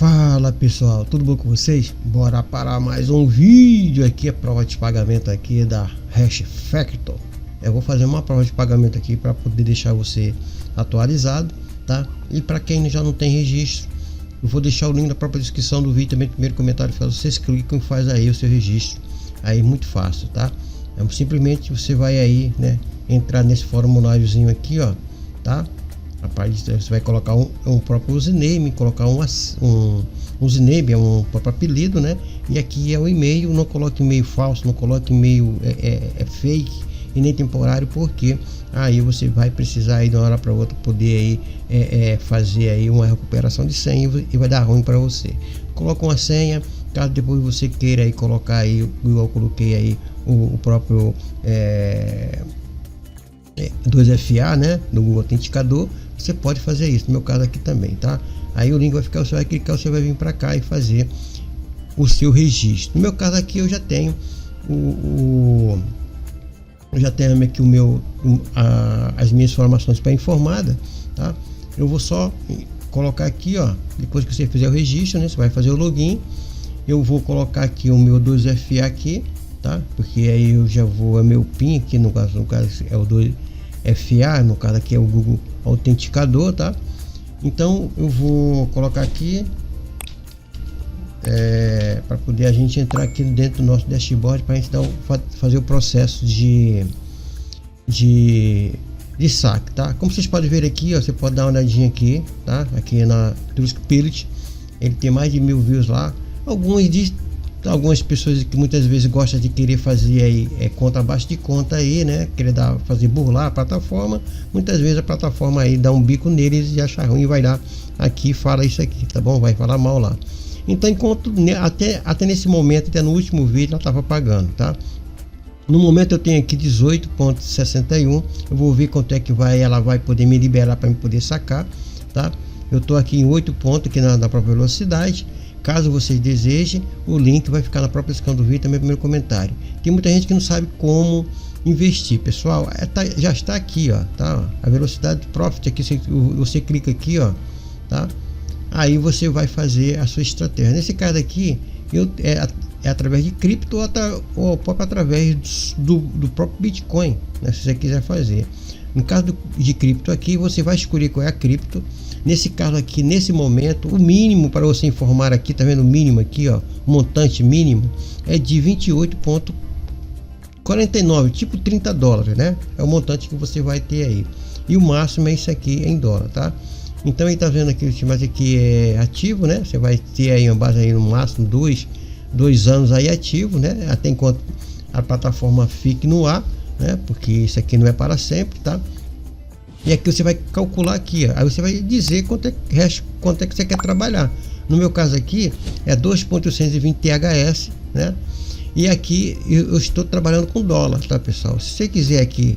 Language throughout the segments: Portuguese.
Fala pessoal, tudo bom com vocês? Bora para mais um vídeo aqui, a prova de pagamento aqui da Hash Factor. Eu vou fazer uma prova de pagamento aqui para poder deixar você atualizado, tá? E para quem já não tem registro, eu vou deixar o link na própria descrição do vídeo, também no primeiro comentário, vocês clicam e faz aí o seu registro, aí muito fácil, tá? Simplesmente você vai aí, né, entrar nesse formuláriozinho aqui, ó, tá? Você vai colocar um próprio username, colocar um username, é um próprio apelido, né? E aqui é o e-mail. Não coloque e-mail falso, não coloque e-mail fake e nem temporário, porque aí você vai precisar aí de uma hora para outra poder aí fazer aí uma recuperação de senha e vai dar ruim para você. Coloca uma senha, caso depois você queira aí colocar aí, igual eu coloquei aí o próprio 2FA, né, do Google Autenticador, você pode fazer isso, no meu caso aqui também, tá? Aí o link vai ficar, você vai clicar, você vai vir para cá e fazer o seu registro. No meu caso aqui eu já tenho aqui as minhas informações para informada, tá? Eu vou só colocar aqui, ó, depois que você fizer o registro, né, você vai fazer o login. Eu vou colocar aqui o meu 2FA aqui, tá? Porque aí eu já vou, é meu PIN aqui, no caso é o 2FA, no caso aqui é o Google Autenticador, tá? Então eu vou colocar aqui para poder a gente entrar aqui dentro do nosso dashboard, para a gente fazer o processo de saque, tá? Como vocês podem ver aqui, ó, você pode dar uma olhadinha aqui, tá? Aqui na Trustpilot, ele tem mais de 1000 views lá. Algumas pessoas que muitas vezes gostam de querer fazer aí conta abaixo de conta aí, né, querer fazer burlar a plataforma. Muitas vezes a plataforma aí dá um bico neles e acha ruim e vai lá aqui e fala isso aqui, tá bom? Vai falar mal lá. Então, enquanto até nesse momento, até no último vídeo, ela estava pagando, tá? No momento eu tenho aqui 18,61. Eu vou ver quanto é que ela vai poder me liberar para me poder sacar, tá? Eu tô aqui em 8 pontos aqui na própria velocidade. Caso vocês desejem, o link vai ficar na própria descrição do vídeo, também no primeiro comentário. Tem muita gente que não sabe como investir, pessoal. Já está aqui, ó, tá? A velocidade profit aqui, você clica aqui, ó, tá? Aí você vai fazer a sua estratégia. Nesse caso aqui, é através de cripto ou próprio através do próprio Bitcoin, né? Se você quiser fazer. No caso de cripto aqui, você vai escolher qual é a cripto. Nesse caso aqui, nesse momento, o mínimo para você informar aqui, tá vendo o mínimo aqui, ó, montante mínimo é de 28,49, tipo $30, né? É o montante que você vai ter aí. E o máximo é isso aqui em dólar, tá? Então aí tá vendo aqui, mas aqui é ativo, né? Você vai ter aí uma base aí no máximo dois anos aí ativo, né? Até enquanto a plataforma fique no ar, né? Porque isso aqui não é para sempre, tá? E aqui você vai calcular aqui, ó. Aí você vai dizer quanto é que você quer trabalhar. No meu caso aqui é 2.820 THS, né? E aqui eu estou trabalhando com dólar, tá, pessoal? Se você quiser aqui,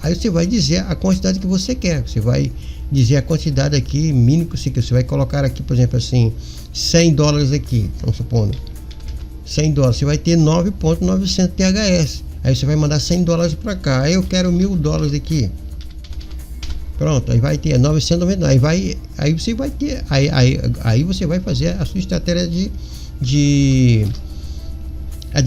aí você vai dizer a quantidade que você quer. Você vai dizer a quantidade aqui mínimo que você vai colocar aqui, por exemplo, assim, $100 aqui, vamos supondo, $100. Você vai ter 9.900 THS. Aí você vai mandar $100 para cá. Aí eu quero $1000 aqui. Pronto, aí vai ter 990, aí você vai ter, aí você vai fazer a sua estratégia de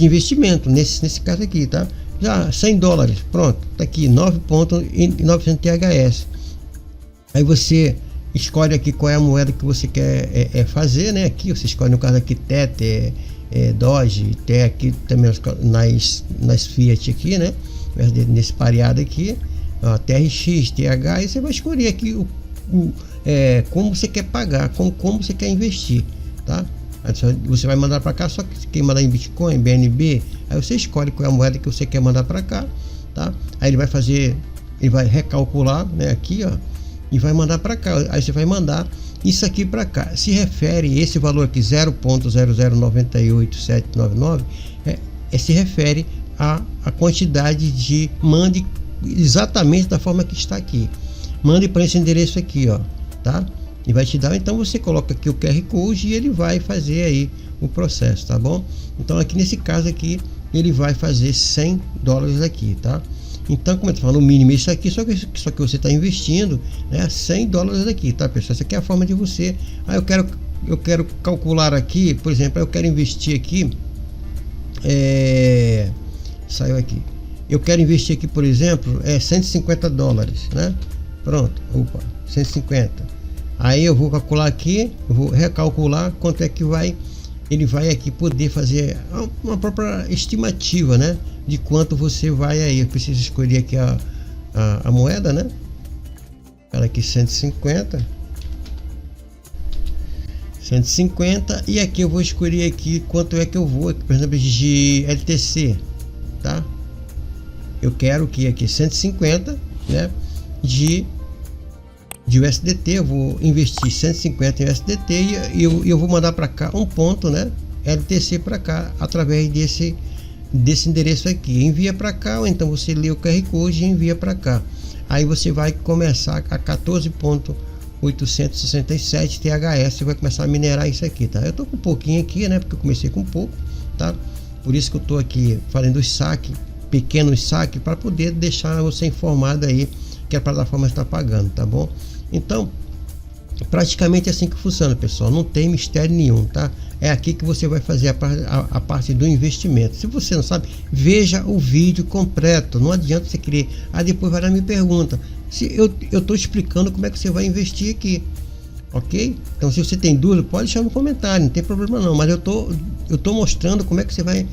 investimento nesse caso aqui, tá? Já $100, pronto, tá aqui 9.900 THS. Aí você escolhe aqui qual é a moeda que você quer fazer, né? Aqui você escolhe, no caso aqui, Tether, Doge, tem aqui também nas Fiat aqui, né? Nesse pareado aqui, TRX, TH, e você vai escolher aqui como você quer pagar, como você quer investir, tá? Você vai mandar para cá, só que você quer mandar em Bitcoin, BNB, aí você escolhe qual é a moeda que você quer mandar para cá, tá? Aí ele vai recalcular, né, aqui, ó, e vai mandar para cá. Aí você vai mandar isso aqui para cá. Se refere esse valor aqui 0.0098799 se refere a quantidade de mande exatamente da forma que está aqui. Mande para esse endereço aqui, ó, tá? E vai te dar, então você coloca aqui o QR Code e ele vai fazer aí o processo, tá bom? Então aqui nesse caso aqui, ele vai fazer $100 aqui, tá? Então, como eu tô falando, o mínimo é isso aqui, só que você está investindo, né, $100 aqui, tá, pessoal? Essa aqui é a forma de você. Eu quero eu quero calcular aqui, por exemplo, eu quero investir aqui, saiu aqui, eu quero investir aqui, por exemplo, $150, né? Pronto, opa, 150. Aí eu vou calcular aqui, eu vou recalcular quanto é que ele vai aqui poder fazer uma própria estimativa, né? De quanto você vai aí. Eu preciso escolher aqui a moeda, né? Cara, aqui 150, e aqui eu vou escolher aqui quanto é que eu vou, por exemplo, de LTC, tá? Eu quero que aqui 150, né? De USDT, eu vou investir 150 em USDT e eu vou mandar para cá um ponto, né? LTC para cá através desse endereço aqui. Envia para cá, ou então você lê o QR Code e envia para cá. Aí você vai começar a 14.867 THS, você vai começar a minerar isso aqui, tá? Eu tô com um pouquinho aqui, né? Porque eu comecei com pouco, tá? Por isso que eu tô aqui fazendo os saques, pequenos saques, para poder deixar você informado aí que a plataforma está pagando, tá bom? Então, praticamente é assim que funciona, pessoal. Não tem mistério nenhum, tá? É aqui que você vai fazer a parte do investimento. Se você não sabe, veja o vídeo completo. Não adianta você querer. Depois vai lá e me pergunta. Se eu estou explicando como é que você vai investir aqui, ok? Então, se você tem dúvida, pode deixar no comentário, não tem problema não. Mas eu tô mostrando como é que você vai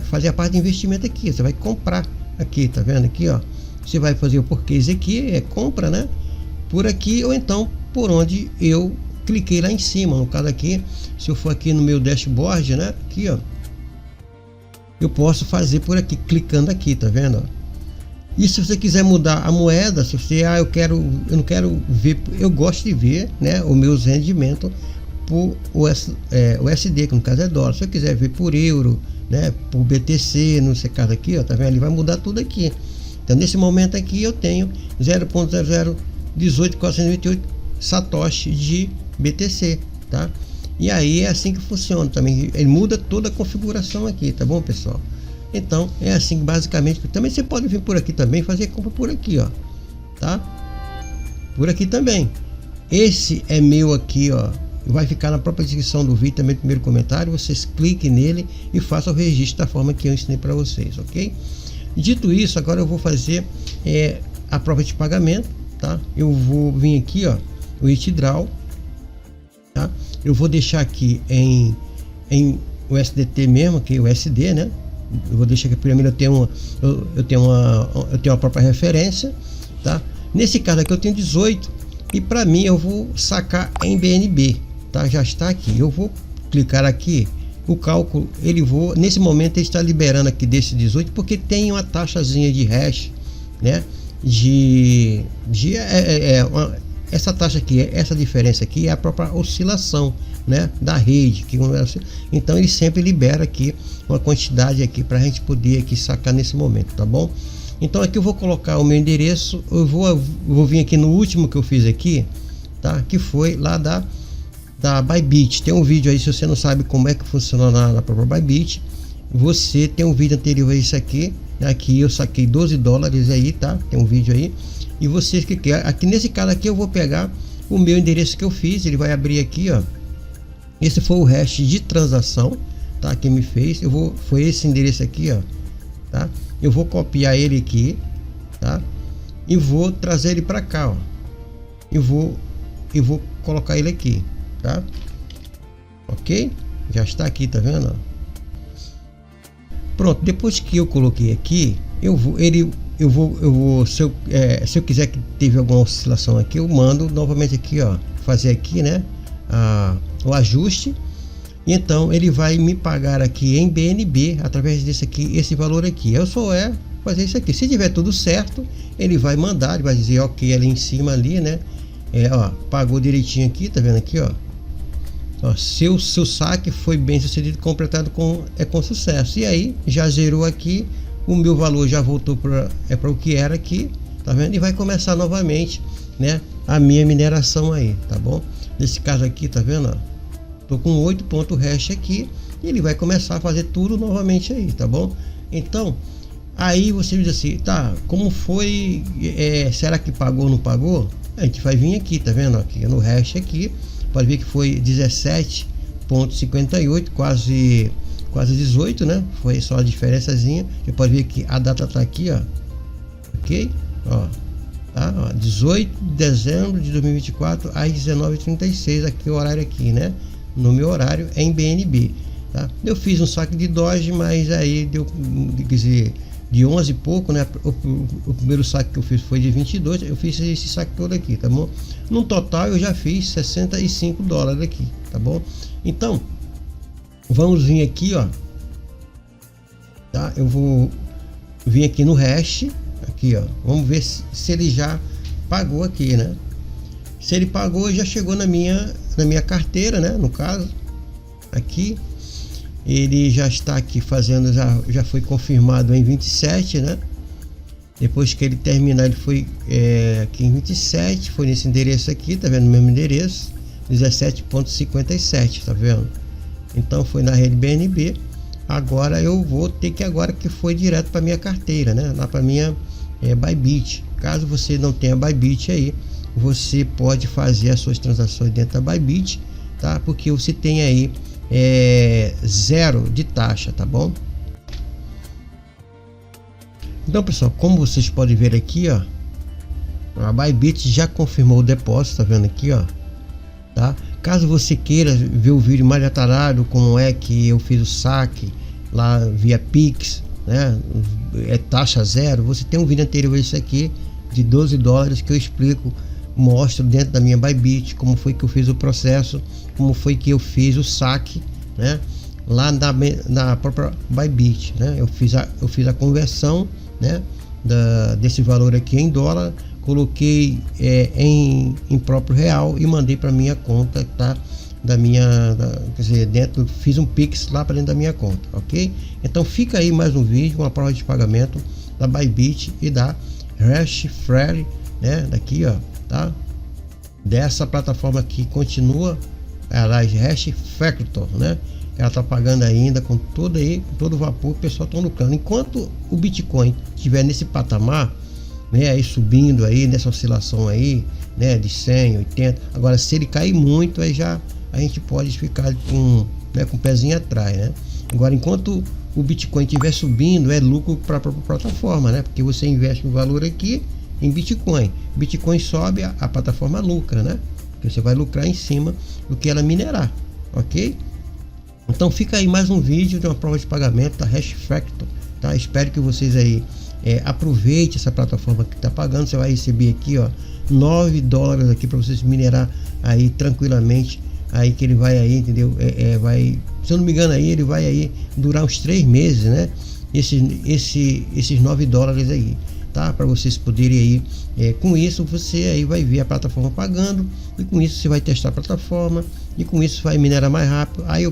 fazer a parte de investimento aqui. Você vai comprar aqui, tá vendo aqui, ó? Você vai fazer o porquês aqui, compra, né? Por aqui, ou então por onde eu cliquei lá em cima. No caso aqui, se eu for aqui no meu dashboard, né? Aqui, ó, eu posso fazer por aqui, clicando aqui, tá vendo? E se você quiser mudar a moeda, se você, eu não quero ver, eu gosto de ver, né? Os meus rendimentos por USD, que no caso é dólar. Se eu quiser ver por euro, né? Por BTC, no caso aqui, ó, tá vendo? Ele vai mudar tudo aqui. Então, nesse momento aqui, eu tenho 0.0018498 satoshi de BTC, tá? E aí é assim que funciona também. Ele muda toda a configuração aqui, tá bom, pessoal? Então, é assim basicamente. Também você pode vir por aqui também, fazer compra por aqui, ó, tá? Por aqui também. Esse é meu aqui, ó. Vai ficar na própria descrição do vídeo, também no primeiro comentário. Vocês cliquem nele e façam o registro da forma que eu ensinei para vocês, ok? Dito isso, agora eu vou fazer a prova de pagamento, tá? Eu vou vir aqui, ó, o withdraw, tá? Eu vou deixar aqui em USDT mesmo, que é o USD, né? Eu vou deixar aqui primeiro, eu tenho uma própria referência, tá? Nesse caso aqui eu tenho 18 e para mim eu vou sacar em BNB, tá? Já está aqui. Eu vou clicar aqui. O cálculo, nesse momento ele está liberando aqui desse 18 porque tem uma taxazinha de hash, né? Essa taxa aqui, essa diferença aqui é a própria oscilação, né? Da rede, então ele sempre libera aqui uma quantidade aqui para a gente poder aqui sacar nesse momento, tá bom? Então aqui eu vou colocar o meu endereço, eu vou vir aqui no último que eu fiz aqui, tá? Que foi lá da Bybit. Tem um vídeo aí, se você não sabe como é que funciona na própria Bybit, você tem um vídeo anterior a isso aqui. Aqui eu saquei $12 aí, tá? Tem um vídeo aí. E vocês que quer, aqui nesse caso aqui eu vou pegar o meu endereço que eu fiz, ele vai abrir aqui, ó. Esse foi o hash de transação, tá? Que me fez. Foi esse endereço aqui, ó, tá? Eu vou copiar ele aqui, tá? E vou trazer ele para cá, ó. Eu vou colocar ele aqui, tá? Ok? Já está aqui, tá vendo? Pronto, depois que eu coloquei aqui, se eu quiser que teve alguma oscilação aqui, eu mando novamente aqui, ó, fazer aqui, né, o ajuste. E então ele vai me pagar aqui em BNB através desse aqui, esse valor aqui. Eu só fazer isso aqui. Se tiver tudo certo, ele vai mandar, ele vai dizer ok ali em cima ali, né? Ó, pagou direitinho aqui, tá vendo aqui, ó. Ó, seu saque foi bem sucedido, completado com sucesso. E aí já zerou aqui, o meu valor já voltou para o que era aqui, tá vendo? E vai começar novamente, né, a minha mineração aí, tá bom? Nesse caso aqui, tá vendo, ó, tô com 8.hash aqui e ele vai começar a fazer tudo novamente aí, tá bom? Então aí você diz assim, tá, como foi, será que pagou ou não pagou? A gente vai vir aqui, tá vendo, aqui no hash aqui, pode ver que foi 17,58, quase 18, né? Foi só a diferençazinha. Você pode ver que a data tá aqui, ó. Ok? Ó. Tá? Ó, 18 de dezembro de 2024 às 19h36, aqui o horário aqui, né? No meu horário é em BNB, tá? Eu fiz um saque de Doge, mas aí deu, quer dizer, de 11 e pouco, né? O primeiro saque que eu fiz foi de 22, eu fiz esse saque todo aqui, tá bom? No total eu já fiz 65 dólares aqui, tá bom? Então, vamos vir aqui, ó, tá? Eu vou vir aqui no hash, aqui, ó, vamos ver se ele já pagou aqui, né? Se ele pagou, já chegou na minha carteira, né? No caso, aqui ele já está aqui fazendo, já foi confirmado em 27, né? Depois que ele terminar, ele foi aqui em 27, foi nesse endereço aqui, tá vendo? O mesmo endereço, 17,57, tá vendo? Então foi na rede BNB. Agora eu vou ter que, agora que foi direto para minha carteira, né? Lá para minha Bybit. Caso você não tenha Bybit aí, você pode fazer as suas transações dentro da Bybit, tá? Porque você tem aí 0 de taxa, tá bom? Então, pessoal, como vocês podem ver aqui, ó, a Bybit já confirmou o depósito, tá vendo aqui, ó, tá? Caso você queira ver o vídeo mais detalhado, como é que eu fiz o saque lá via Pix, né? É taxa zero. Você tem um vídeo anterior a esse aqui de 12 dólares que eu explico, mostro dentro da minha Bybit como foi que eu fiz o processo, como foi que eu fiz o saque, né? Lá na própria Bybit, né? Eu fiz a conversão, né? Desse valor aqui em dólar, coloquei em próprio real e mandei para minha conta, tá? Quer dizer, fiz um Pix lá para dentro da minha conta, ok? Então fica aí mais um vídeo, uma prova de pagamento da Bybit e da Hashfree, né? Daqui, ó, tá? Dessa plataforma que continua, ela é Hashfactor, né? Ela tá pagando ainda com todo o vapor, o pessoal tá lucrando. Enquanto o Bitcoin estiver nesse patamar, né, aí subindo aí nessa oscilação aí, né, de 100, 80. Agora, se ele cair muito, aí já a gente pode ficar com o pezinho atrás, né? Agora, enquanto o Bitcoin estiver subindo, é lucro para a própria plataforma, né? Porque você investe o valor aqui em Bitcoin. Bitcoin sobe, a plataforma lucra, né? Porque você vai lucrar em cima do que ela minerar, ok? Então fica aí mais um vídeo de uma prova de pagamento da Hashfactor, tá? Espero que vocês aí aproveite essa plataforma que está pagando. Você vai receber aqui, ó, 9 dólares aqui para vocês minerar aí tranquilamente, aí que ele vai aí, entendeu? Vai, se eu não me engano aí, ele vai aí durar uns 3 meses, né? Esses 9 dólares aí, tá? Para vocês poderem aí, com isso você aí vai ver a plataforma pagando, e com isso você vai testar a plataforma, e com isso vai minerar mais rápido. Aí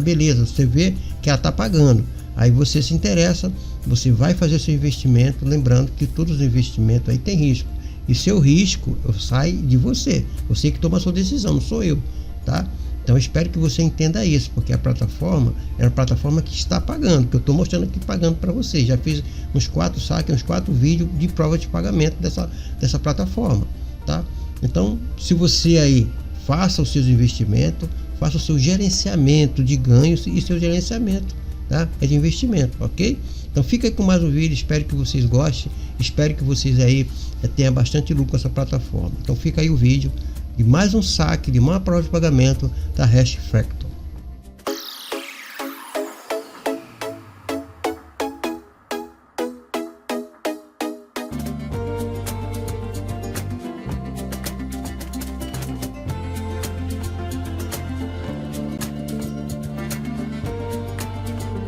beleza, você vê que ela tá pagando, aí você se interessa, você vai fazer seu investimento, lembrando que todos os investimentos aí tem risco, e seu risco sai de você que toma a sua decisão, não sou eu, tá? Então eu espero que você entenda isso, porque a plataforma é uma plataforma que está pagando, que eu estou mostrando aqui pagando para vocês. Já fiz uns 4 saques, uns 4 vídeos de prova de pagamento dessa plataforma, tá? Então, se você aí faça os seus investimentos, faça o seu gerenciamento de ganhos e seu gerenciamento, tá? De investimento, ok? Então fica aí com mais um vídeo, espero que vocês gostem, espero que vocês aí tenham bastante lucro com essa plataforma. Então fica aí o vídeo de mais um saque, de uma prova de pagamento da Hashfactor.